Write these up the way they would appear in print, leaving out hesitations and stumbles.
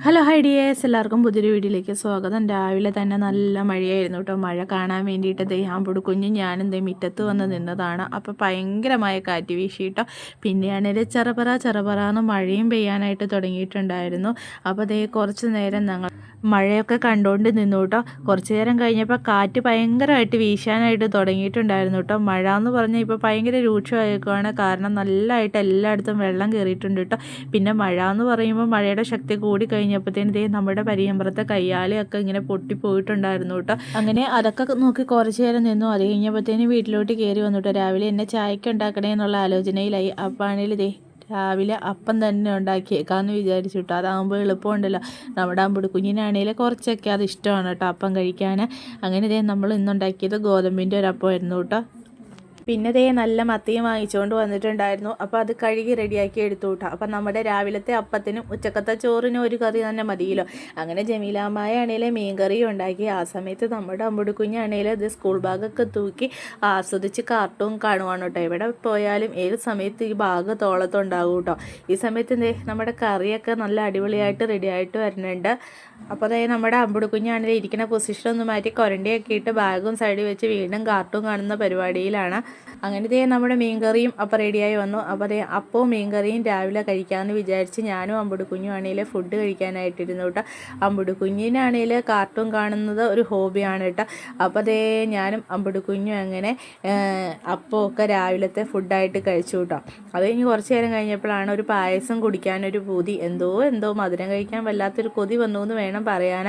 Hello hi dears, എല്ലാവർക്കും പുതിയൊരു വീഡിയോയിലേക്ക് സ്വാഗതം. രാവിലെ തന്നെ നല്ല മഴയായിരുന്നു കേട്ടോ. മഴ കാണാൻ വേണ്ടിയിട്ട് ദേ കുഞ്ഞും ഞാനും മുറ്റത്ത് വന്ന് നിന്നതാണ്. അപ്പോൾ ഭയങ്കരമായ കാറ്റ് വീശി കേട്ടോ. പിന്നെയാണെങ്കിൽ ചെറപറാന്ന് മഴയും പെയ്യാനായിട്ട് തുടങ്ങിയിട്ടുണ്ടായിരുന്നു. അപ്പോൾ ദേ കുറച്ച് നേരം ഞങ്ങൾ മഴയൊക്കെ കണ്ടുകൊണ്ട് നിന്നു കേട്ടോ. കുറച്ച് നേരം കഴിഞ്ഞപ്പോൾ കാറ്റ് ഭയങ്കരമായിട്ട് വീശാനായിട്ട് തുടങ്ങിയിട്ടുണ്ടായിരുന്നു കേട്ടോ. മഴ എന്ന് പറഞ്ഞാൽ ഇപ്പോൾ ഭയങ്കര രൂക്ഷമായേക്കുവാണ്. കാരണം നല്ലതായിട്ട് എല്ലായിടത്തും വെള്ളം കയറിയിട്ടുണ്ട് കേട്ടോ. പിന്നെ മഴ എന്ന് പറയുമ്പോൾ മഴയുടെ ശക്തി കൂടി കഴിഞ്ഞപ്പോഴത്തേനും നമ്മുടെ പരിയമ്പറത്തെ കയ്യാലയൊക്കെ ഇങ്ങനെ പൊട്ടിപ്പോയിട്ടുണ്ടായിരുന്നു കേട്ടോ. അങ്ങനെ അതൊക്കെ നോക്കി കുറച്ച് നേരം നിന്നു. അത് കഴിഞ്ഞപ്പോഴത്തേനും വീട്ടിലോട്ട് കയറി വന്നിട്ടോ. രാവിലെ എന്നെ ചായക്ക് ഉണ്ടാക്കണേ എന്നുള്ള ആലോചനയിലായി. അപ്പാണെങ്കിൽ രാവിലെ അപ്പം തന്നെ ഉണ്ടാക്കിയേക്കാന്ന് വിചാരിച്ചു കേട്ടോ. അതാകുമ്പോൾ എളുപ്പമുണ്ടല്ലോ. നമ്മുടെ കുഞ്ഞിനാണെങ്കിൽ കുറച്ചൊക്കെ അത് ഇഷ്ടമാണ് കേട്ടോ അപ്പം കഴിക്കാൻ. അങ്ങനെ നമ്മൾ ഇന്നുണ്ടാക്കിയത് ഗോതമ്പിൻ്റെ ഒരു അപ്പമായിരുന്നു കേട്ടോ. പിന്നെ നല്ല മത്തിയും വാങ്ങിച്ചുകൊണ്ട് വന്നിട്ടുണ്ടായിരുന്നു. അപ്പോൾ അത് കഴുകി റെഡിയാക്കി എടുത്തു കേട്ടോ. അപ്പം നമ്മുടെ രാവിലത്തെ അപ്പത്തിനും ഉച്ചക്കത്തെ ചോറിനും ഒരു കറി തന്നെ മതിയല്ലോ. അങ്ങനെ ജമീലാമ്മ ആണെങ്കിൽ മീൻ കറിയും ഉണ്ടാക്കി. ആ സമയത്ത് നമ്മുടെ അമ്പുടുക്കുഞ്ഞാണെങ്കിൽ ഇത് സ്കൂൾ ബാഗൊക്കെ തൂക്കി ആസ്വദിച്ച് കാർട്ടൂൺ കാണുവാണ് കേട്ടോ. എവിടെ പോയാലും ഏത് സമയത്ത് ഈ ബാഗ് തോളത്തുണ്ടാകും കേട്ടോ. ഈ സമയത്ത് നമ്മുടെ കറിയൊക്കെ നല്ല അടിപൊളിയായിട്ട് റെഡിയായിട്ട് വരുന്നുണ്ട്. അപ്പോൾ നമ്മുടെ അമ്പുടുക്കുഞ്ഞാണെങ്കിൽ ഇരിക്കുന്ന പൊസിഷൻ ഒന്ന് മാറ്റി കൊരണ്ടിയൊക്കെ ഇട്ട് ബാഗും സൈഡിൽ വെച്ച് വീണ്ടും കാർട്ടൂൺ കാണുന്ന പരിപാടിയിലാണ്. അങ്ങനെ നമ്മുടെ മീൻകറിയും അപ്പോൾ റെഡിയായി വന്നു. അപ്പോൾ അപ്പവും മീൻകറിയും രാവിലെ കഴിക്കാമെന്ന് വിചാരിച്ച് ഞാനും അമ്പുടുക്കുഞ്ഞും ആണെങ്കിൽ ഫുഡ് കഴിക്കാനായിട്ടിരുന്നു കേട്ടോ. അമ്പുടുക്കുഞ്ഞിനാണെങ്കിൽ കാർട്ടൂൺ കാണുന്നത് ഒരു ഹോബിയാണ് കേട്ടോ. അപ്പോൾ ഞാനും അമ്പുടുക്കുഞ്ഞും അങ്ങനെ അപ്പമൊക്കെ രാവിലത്തെ ഫുഡായിട്ട് കഴിച്ചു കേട്ടോ. അത് കഴിഞ്ഞ് കുറച്ച് നേരം കഴിഞ്ഞപ്പോഴാണ് ഒരു പായസം കുടിക്കാനൊരു പൂതി. എന്തോ മധുരം കഴിക്കാൻ വല്ലാത്തൊരു കൊതി വന്നു എന്ന് വേണം പറയാൻ.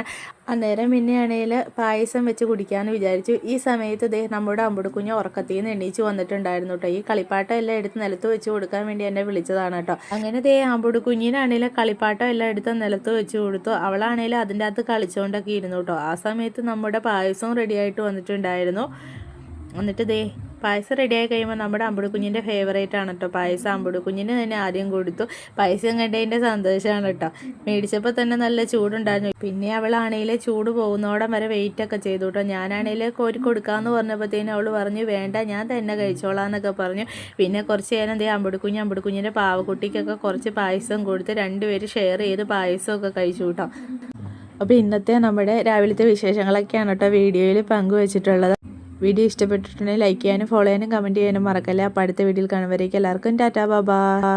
അന്നേരം പിന്നെയാണെങ്കിൽ പായസം വെച്ച് കുടിക്കാമെന്ന് വിചാരിച്ചു. ഈ സമയത്ത് നമ്മുടെ അമ്പുടുക്കുഞ്ഞ് ഉറക്കത്തിൽ നിന്ന് എണീച്ച് വന്നിട്ടുണ്ടായിരുന്നു കേട്ടോ. ഈ കളിപ്പാട്ടം എല്ലാം എടുത്ത് നിലത്ത് വെച്ച് കൊടുക്കാൻ വേണ്ടി എന്നെ വിളിച്ചതാണ് കേട്ടോ. അങ്ങനെ അമ്പുടുക്കുഞ്ഞിനാണെങ്കിൽ കളിപ്പാട്ടം എല്ലാം എടുത്ത് നിലത്ത് വെച്ച് കൊടുത്തു. അവളാണെങ്കിൽ അതിൻ്റെ അകത്ത് കളിച്ചുകൊണ്ടൊക്കെ ഇരുന്നു കേട്ടോ. ആ സമയത്ത് നമ്മുടെ പായസവും റെഡിയായിട്ട് വന്നിട്ടുണ്ടായിരുന്നു. എന്നിട്ട് പായസം റെഡിയായി കഴിയുമ്പോൾ നമ്മുടെ അമ്പുടുക്കുഞ്ഞിൻ്റെ ഫേവറേറ്റ് ആണ് കേട്ടോ പായസം. അമ്പുടുക്കുഞ്ഞിന് തന്നെ ആദ്യം കൊടുത്തു. പായസം കണ്ടതിൻ്റെ സന്തോഷമാണ് കേട്ടോ. മേടിച്ചപ്പോൾ തന്നെ നല്ല ചൂടുണ്ടായിരുന്നു. പിന്നെ അവളാണെങ്കിൽ ചൂട് പോകുന്നോടം വരെ വെയിറ്റൊക്കെ ചെയ്തു കേട്ടോ. ഞാനാണെങ്കിൽ കോരി കൊടുക്കാമെന്ന് പറഞ്ഞപ്പോഴത്തേനും അവൾ പറഞ്ഞു വേണ്ട ഞാൻ തന്നെ കഴിച്ചോളാം എന്നൊക്കെ പറഞ്ഞു. പിന്നെ കുറച്ച് നേരം അമ്പുടുക്കുഞ്ഞിൻ്റെ പാവക്കുട്ടിക്കൊക്കെ കുറച്ച് പായസം കൊടുത്ത് രണ്ടുപേര് ഷെയർ ചെയ്ത് പായസമൊക്കെ കഴിച്ചു കേട്ടോ. അപ്പോൾ ഇന്നത്തെ നമ്മുടെ രാവിലത്തെ വിശേഷങ്ങളൊക്കെയാണ് കേട്ടോ വീഡിയോയിൽ പങ്കുവച്ചിട്ടുള്ളത്. വീഡിയോ ഇഷ്ടപ്പെട്ടിട്ടുണ്ടെങ്കിൽ ലൈക്ക് ചെയ്യാനും ഫോളോ ചെയ്യാനും കമൻറ്റ് ചെയ്യാനും മറക്കല്ല. അപ്പോൾ അടുത്ത വീഡിയോയിൽ കാണുമ്പോഴേക്കും എല്ലാവർക്കും ടാറ്റാ ബൈ.